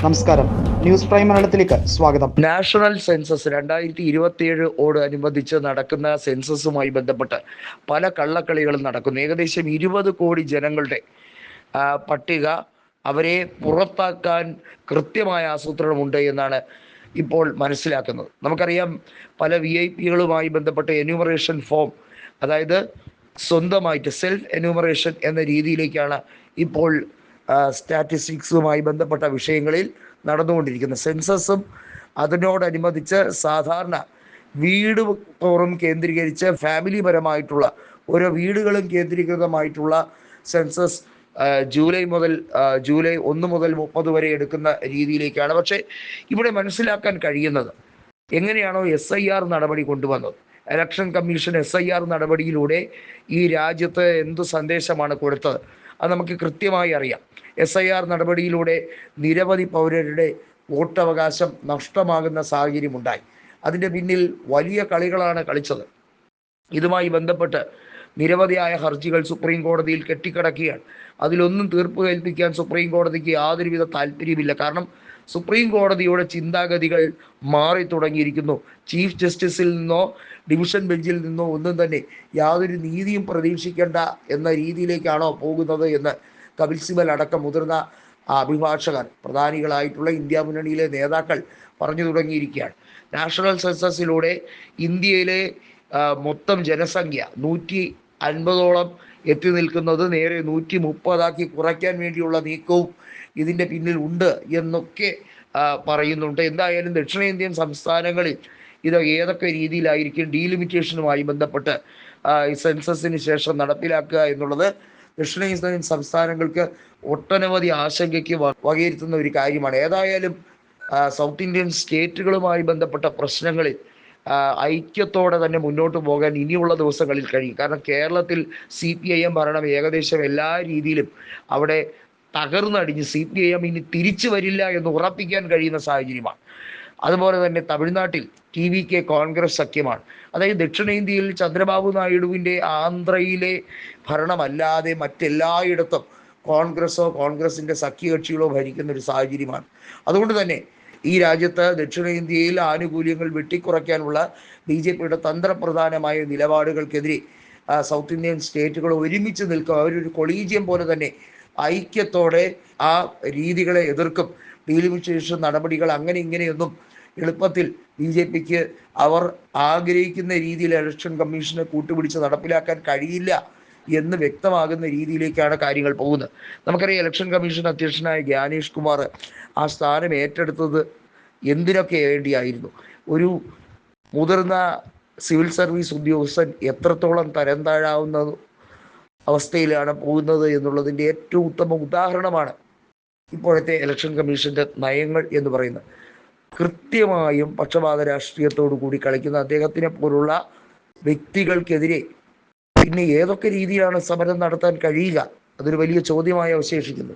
നമസ്കാരം. News prime മലയാളത്തിലേക്ക് സ്വാഗതം. നാഷണൽ സെൻസസ് 2027 അനുബന്ധിച്ച് നടക്കുന്ന സെൻസസുമായി ബന്ധപ്പെട്ട് പല കള്ളക്കളികളും നടക്കുന്നു. ഏകദേശം 20 കോടി ജനങ്ങളുടെ പട്ടിക, അവരെ പുറത്താക്കാൻ കൃത്യമായ ആസൂത്രണമുണ്ട് എന്നാണ് ഇപ്പോൾ മനസ്സിലാക്കുന്നത്. നമുക്കറിയാം, പല VIP-കളുമായി ബന്ധപ്പെട്ട എന്യൂമറേഷൻ ഫോം, അതായത് സ്വന്തമായിട്ട് സെൽഫ് എന്യൂമറേഷൻ എന്ന രീതിയിലേക്കാണ് ഇപ്പോൾ സ്റ്റാറ്റിസ്റ്റിക്സുമായി ബന്ധപ്പെട്ട വിഷയങ്ങളിൽ നടന്നുകൊണ്ടിരിക്കുന്നത്. സെൻസസും അതിനോടനുബന്ധിച്ച് സാധാരണ വീട് തോറും കേന്ദ്രീകരിച്ച് ഫാമിലി പരമായിട്ടുള്ള ഓരോ വീടുകളും കേന്ദ്രീകൃതമായിട്ടുള്ള സെൻസസ് ജൂലൈ 1 മുതൽ 30 വരെ എടുക്കുന്ന രീതിയിലേക്കാണ്. പക്ഷേ ഇവിടെ മനസ്സിലാക്കാൻ കഴിയുന്നത്, എങ്ങനെയാണോ SIR നടപടി കൊണ്ടുവന്നത്, ഇലക്ഷൻ കമ്മീഷൻ SIR നടപടിയിലൂടെ ഈ രാജ്യത്ത് എന്തു സന്ദേശമാണ് കൊടുത്തത്, അത് നമുക്ക് കൃത്യമായി അറിയാം. SIR നടപടിയിലൂടെ നിരവധി പൗരരുടെ വോട്ടവകാശം നഷ്ടമാകുന്ന സാഹചര്യമുണ്ടായി. അതിൻ്റെ പിന്നിൽ വലിയ കളികളാണ് കളിച്ചത്. ഇതുമായി ബന്ധപ്പെട്ട് നിരവധിയായ ഹർജികൾ സുപ്രീം കോടതിയിൽ കെട്ടിക്കിടക്കുകയാണ്. അതിലൊന്നും തീർപ്പ് കൽപ്പിക്കാൻ സുപ്രീം കോടതിക്ക് യാതൊരുവിധ താല്പര്യമില്ല. കാരണം സുപ്രീം കോടതിയുടെ ചിന്താഗതികൾ മാറി തുടങ്ങിയിരിക്കുന്നു. ചീഫ് ജസ്റ്റിസിൽ നിന്നോ ഡിവിഷൻ ബെഞ്ചിൽ നിന്നോ ഒന്നും തന്നെ യാതൊരു നീതിയും പ്രതീക്ഷിക്കേണ്ട എന്ന രീതിയിലേക്കാണോ പോകുന്നത് എന്ന് കപിൽ സിബൽ അടക്കം മുതിർന്ന അഭിഭാഷകർ, പ്രധാനികളായിട്ടുള്ള ഇന്ത്യ മുന്നണിയിലെ നേതാക്കൾ പറഞ്ഞു തുടങ്ങിയിരിക്കുകയാണ്. നാഷണൽ സെൻസസിലൂടെ ഇന്ത്യയിലെ മൊത്തം ജനസംഖ്യ 150ഓളം എത്തി നിൽക്കുന്നത് നേരെ 130 കുറയ്ക്കാൻ വേണ്ടിയുള്ള നീക്കവും ഇതിൻ്റെ പിന്നിൽ ഉണ്ട് എന്നൊക്കെ പറയുന്നുണ്ട്. എന്തായാലും ദക്ഷിണേന്ത്യൻ സംസ്ഥാനങ്ങളിൽ ഇത് ഏതൊക്കെ രീതിയിലായിരിക്കും ഡീലിമിറ്റേഷനുമായി ബന്ധപ്പെട്ട് സെൻസസിന് ശേഷം നടപ്പിലാക്കുക എന്നുള്ളത് ദക്ഷിണേന്ത്യൻ സംസ്ഥാനങ്ങൾക്ക് ഒട്ടനവധി ആശങ്കയ്ക്ക് വകയിരുത്തുന്ന ഒരു കാര്യമാണ്. ഏതായാലും സൗത്ത് ഇന്ത്യൻ സ്റ്റേറ്റുകളുമായി ബന്ധപ്പെട്ട പ്രശ്നങ്ങളിൽ ഐക്യത്തോടെ തന്നെ മുന്നോട്ട് പോകാൻ ഇനിയുള്ള ദിവസങ്ങളിൽ കഴിയും. കാരണം കേരളത്തിൽ CPIM ഭരണം ഏകദേശം എല്ലാ രീതിയിലും അവിടെ തകർന്നടിഞ്ഞ് CPIM ഇനി തിരിച്ചു വരില്ല എന്ന് ഉറപ്പിക്കാൻ കഴിയുന്ന സാഹചര്യമാണ്. അതുപോലെ തന്നെ തമിഴ്നാട്ടിൽ TVK കോൺഗ്രസ് സഖ്യമാണ്. അതായത് ദക്ഷിണേന്ത്യയിൽ ചന്ദ്രബാബു നായിഡുവിൻ്റെ ആന്ധ്രയിലെ ഭരണമല്ലാതെ മറ്റെല്ലായിടത്തും കോൺഗ്രസോ കോൺഗ്രസിൻ്റെ സഖ്യകക്ഷികളോ ഭരിക്കുന്ന ഒരു സാഹചര്യമാണ്. അതുകൊണ്ട് തന്നെ ഈ രാജ്യത്ത് ദക്ഷിണേന്ത്യയിൽ ആനുകൂല്യങ്ങൾ വെട്ടിക്കുറയ്ക്കാനുള്ള BJPയുടെ തന്ത്രപ്രധാനമായ നിലപാടുകൾക്കെതിരെ സൗത്ത് ഇന്ത്യൻ സ്റ്റേറ്റുകൾ ഒരുമിച്ച് നിൽക്കും. അവരൊരു കൊളീജിയം പോലെ തന്നെ ഐക്യത്തോടെ ആ രീതികളെ എതിർക്കും. ഡീലിമിറ്റേഷൻ നടപടികൾ അങ്ങനെ ഇങ്ങനെയൊന്നും എളുപ്പത്തിൽ BJPക്ക് അവർ ആഗ്രഹിക്കുന്ന രീതിയിൽ ഇലക്ഷൻ കമ്മീഷനെ കൂട്ടുപിടിച്ച് നടപ്പിലാക്കാൻ കഴിയില്ല എന്ന് വ്യക്തമാകുന്ന രീതിയിലേക്കാണ് കാര്യങ്ങൾ പോകുന്നത്. നമുക്കറിയാം, ഇലക്ഷൻ കമ്മീഷൻ അധ്യക്ഷനായ ജ്ഞാനേഷ് കുമാർ ആ സ്ഥാനം ഏറ്റെടുത്തത് എന്തിനൊക്കെ വേണ്ടിയായിരുന്നു? ഒരു മുതിർന്ന സിവിൽ സർവീസ് ഉദ്യോഗസ്ഥൻ എത്രത്തോളം തരം താഴാവുന്ന അവസ്ഥയിലാണ് പോകുന്നത് എന്നുള്ളതിൻ്റെ ഏറ്റവും ഉത്തമ ഉദാഹരണമാണ് ഇപ്പോഴത്തെ ഇലക്ഷൻ കമ്മീഷൻ്റെ നയങ്ങൾ എന്ന് പറയുന്നത്. കൃത്യമായും പക്ഷപാത രാഷ്ട്രീയത്തോടു കൂടി കളിക്കുന്ന അദ്ദേഹത്തിനെ പോലുള്ള വ്യക്തികൾക്കെതിരെ പിന്നെ ഏതൊക്കെ രീതിയിലാണ് സമരം നടത്താൻ കഴിയുക? അതൊരു വലിയ ചോദ്യമായി അവശേഷിക്കുന്നു.